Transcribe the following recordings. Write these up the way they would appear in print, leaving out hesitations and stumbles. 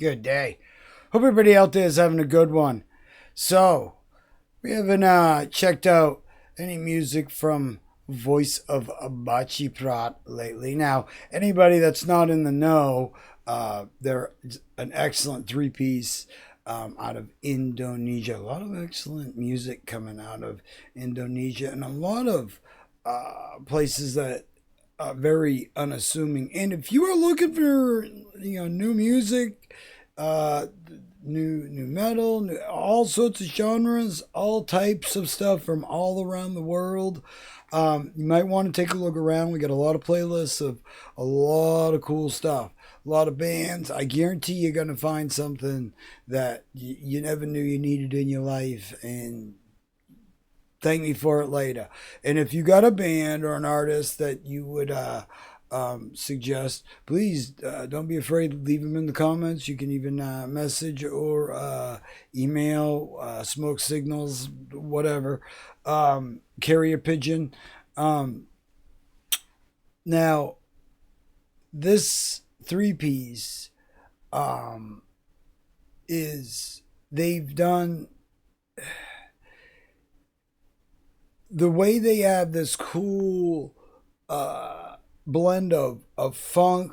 Good day. Hope everybody out there is having a good one. So, we haven't checked out any music from Voice of BACEPROT lately. Now, anybody that's not in the know, they're an excellent three-piece out of Indonesia. A lot of excellent music coming out of Indonesia, and a lot of places that very unassuming. And if you are looking for new music, new metal, all sorts of genres, all types of stuff from all around the world, you might want to take a look around. We got a lot of playlists of a lot of cool stuff, a lot of bands. I guarantee you're gonna find something that you never knew you needed in your life, and thank me for it later. And if you got a band or an artist that you would suggest, please don't be afraid to leave them in the comments. You can even message or email, smoke signals, whatever, carrier pigeon. Now, this three-piece is, they've done, the way they have this cool blend of funk,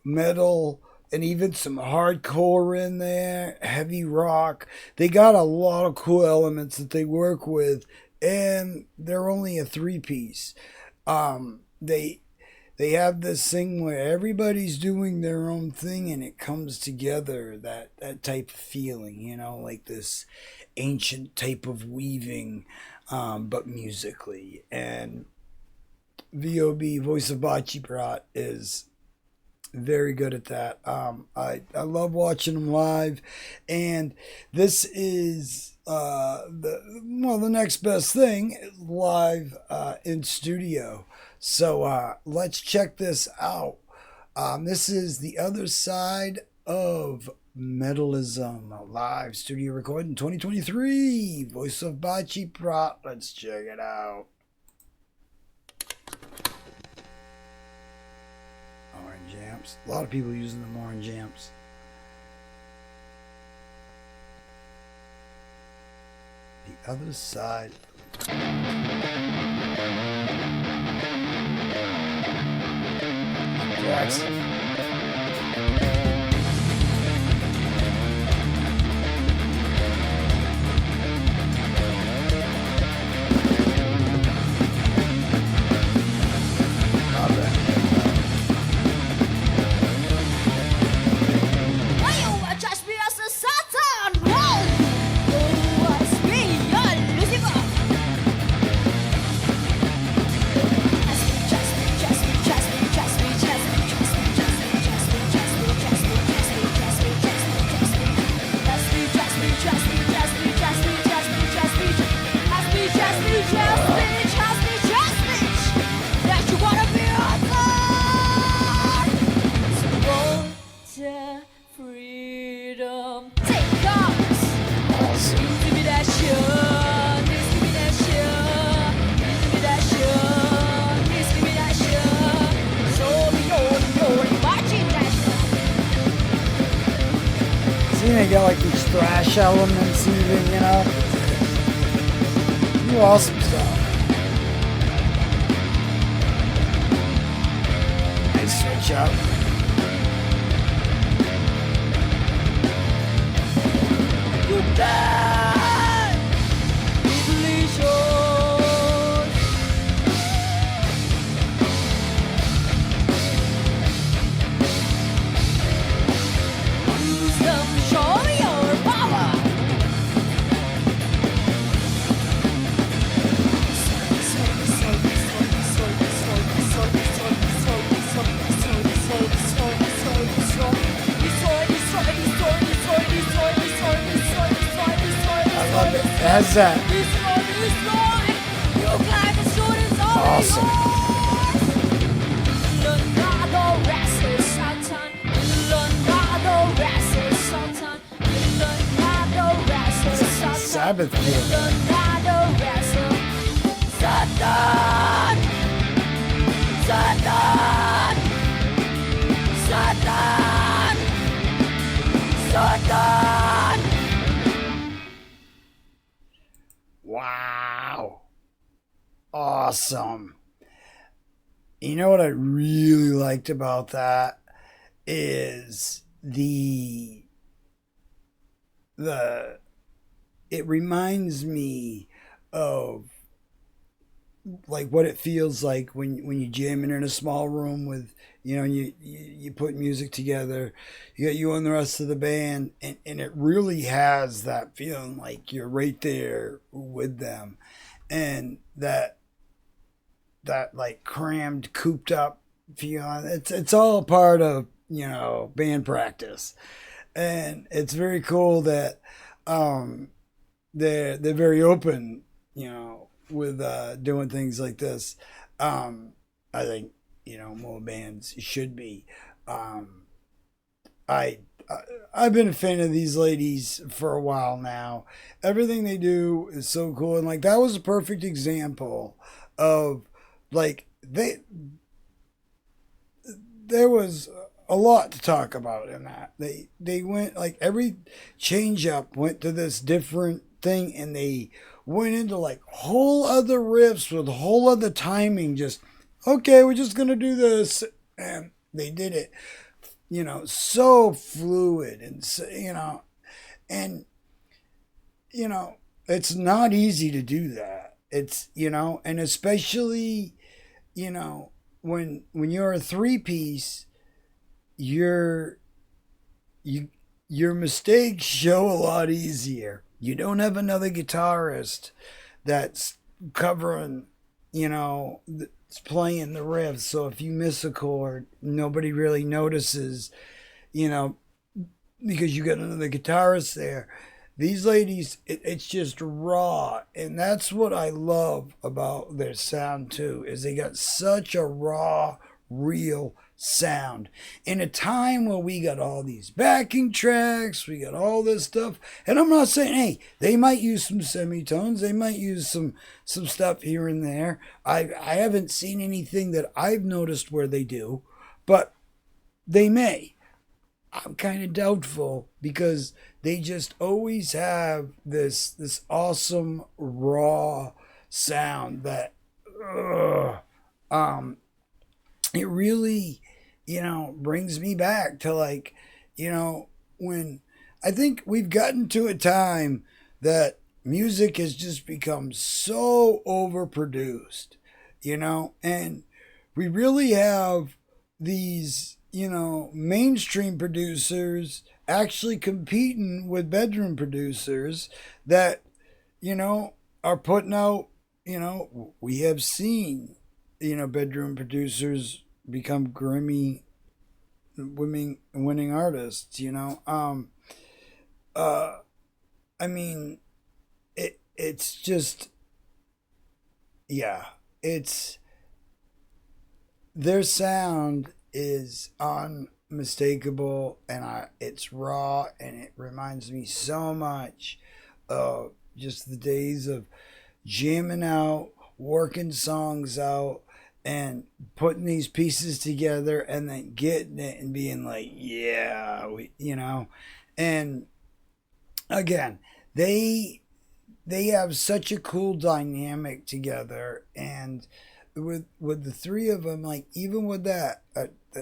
metal, and even some hardcore in there, heavy rock. They got a lot of cool elements that they work with, and they're only a three-piece. They have this thing where everybody's doing their own thing, and it comes together, that type of feeling, like this ancient type of weaving, but musically. And VOB, Voice of BACEPROT, is very good at that. I love watching them live, and this is the next best thing is live in studio. So let's check this out. This is the other side of Metalism, a live studio recording 2023. Voice of BACEPROT. Let's check it out. Orange amps. A lot of people using them orange amps. The other side. Jackson. They got like these thrash elements even, New awesome stuff. Nice switch up. You die! It has that. Awesome. Sabbath feel. Satan! Satan! Satan! record. Wow. Awesome. You know what I really liked about that is the it reminds me of like what it feels like when you jamming in a small room with you put music together. You got you and the rest of the band, and it really has that feeling like you're right there with them, and that like crammed, cooped up feeling. It's all part of band practice, and it's very cool that um, they're very open, with doing things like this. I think more bands should be. Um, I, I I've been a fan of these ladies for a while now. Everything they do is so cool, and like that was a perfect example of like there was a lot to talk about in that. They went like every change up went to this different thing, and they went into like whole other riffs with whole other timing. Just okay, we're just gonna do this, and they did it. So fluid, and and you know, it's not easy to do that. It's and especially you know when you're a three piece, your you your mistakes show a lot easier. You don't have another guitarist that's covering, that's playing the riffs. So if you miss a chord, nobody really notices, you know, because you got another guitarist there. These ladies, it's just raw, and that's what I love about their sound too. Is they got such a raw, real sound in a time where we got all these backing tracks, we got all this stuff, and I'm not saying, hey, they might use some semitones, they might use some stuff here and there. I haven't seen anything that I've noticed where they do, but they may. I'm kind of doubtful because they just always have this awesome raw sound that um it really brings me back to like when I think we've gotten to a time that music has just become so overproduced, and we really have these mainstream producers actually competing with bedroom producers that are putting out. We have seen bedroom producers become Grammy winning artists. Uh, I mean, it's just yeah, it's their sound is unmistakable, and it's raw, and it reminds me so much of just the days of jamming out, working songs out, and putting these pieces together, and then getting it and being like, yeah, and again, they have such a cool dynamic together, and with the three of them, like even with that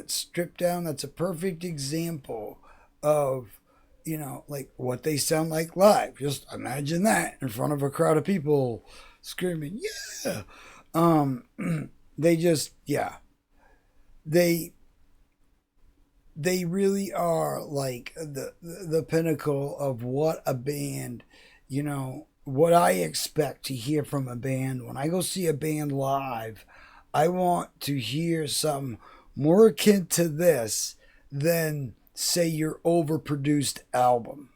stripped down, that's a perfect example of like what they sound like live. Just imagine that in front of a crowd of people screaming, yeah. um they just they they really are like the pinnacle of what a band, what I expect to hear from a band. When I go see a band live, I want to hear some more akin to this than, say, your overproduced album.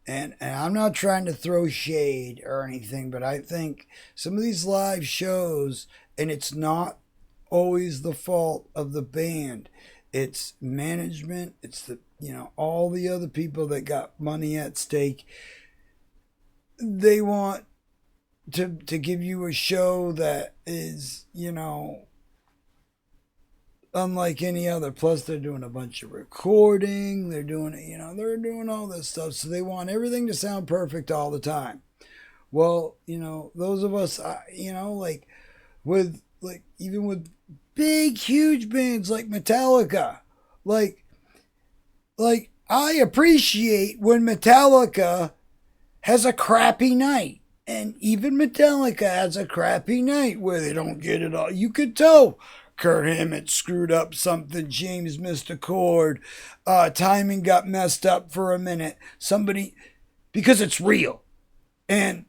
And I'm not trying to throw shade or anything, but I think some of these live shows, and it's not always the fault of the band. It's management. It's all the other people that got money at stake. They want to give you a show that is unlike any other. Plus, they're doing a bunch of recording. They're doing, they're doing all this stuff. So they want everything to sound perfect all the time. Well, those of us, even with big, huge bands like Metallica, like I appreciate when Metallica has a crappy night. And even Metallica has a crappy night where they don't get it all. You could tell Kurt Hammett screwed up something. James missed a chord. Timing got messed up for a minute. Somebody, because it's real. And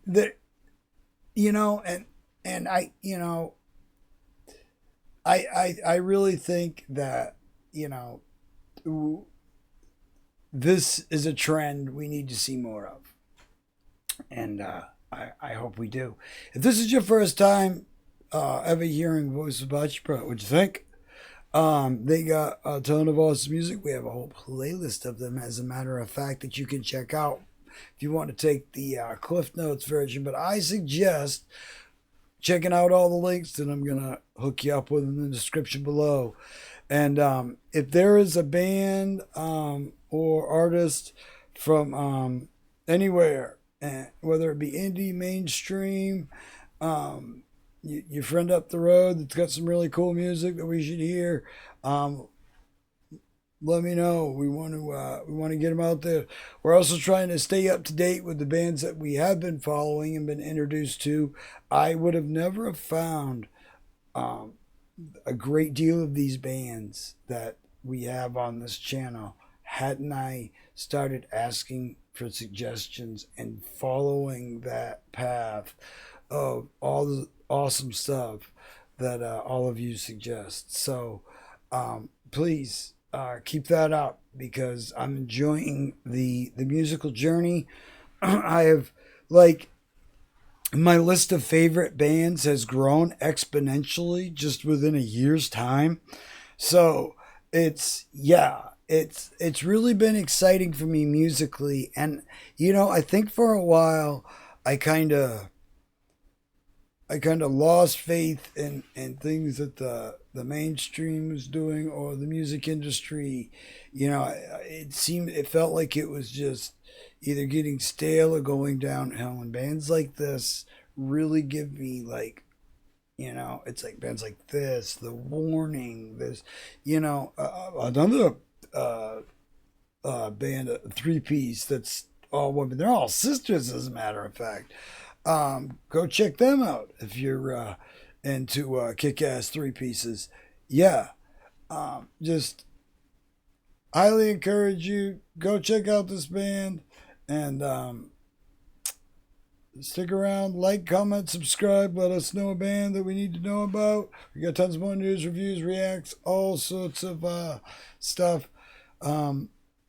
I really think that, this is a trend we need to see more of. And I hope we do. If this is your first time ever hearing Voice of BACEPROT, what'd you think? They got a ton of awesome music. We have a whole playlist of them, as a matter of fact, that you can check out if you want to take the Cliff Notes version. But I suggest checking out all the links that I'm going to hook you up with in the description below. And if there is a band or artist from anywhere, whether it be indie, mainstream, your friend up the road that's got some really cool music that we should hear, let me know. We want to get them out there. We're also trying to stay up to date with the bands that we have been following and been introduced to. I would have never found a great deal of these bands that we have on this channel hadn't I started asking for suggestions and following that path of all the awesome stuff that all of you suggest. So please keep that up, because I'm enjoying the musical journey. I have, my list of favorite bands has grown exponentially just within a year's time. So it's really been exciting for me musically. And, I think for a while I kind of lost faith in things that the mainstream was doing, or the music industry. It felt like it was just either getting stale or going downhill. And bands like this really give me it's like bands like this, The Warning, this, another band, a three-piece that's all women. They're all sisters, as a matter of fact. Go check them out if you're into kick-ass three-pieces. Yeah. Just highly encourage you. Go check out this band. And stick around, like, comment, subscribe. Let us know a band that we need to know about. We got tons more news, reviews, reacts, all sorts of stuff.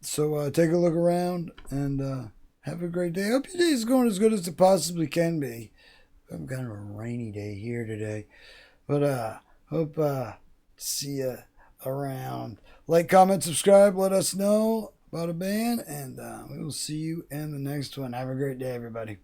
So take a look around and have a great day. I hope your day is going as good as it possibly can be. I'm kind of a rainy day here today. But hope to see you around. Like, comment, subscribe. Let us know about a band. And we will see you in the next one. Have a great day, everybody.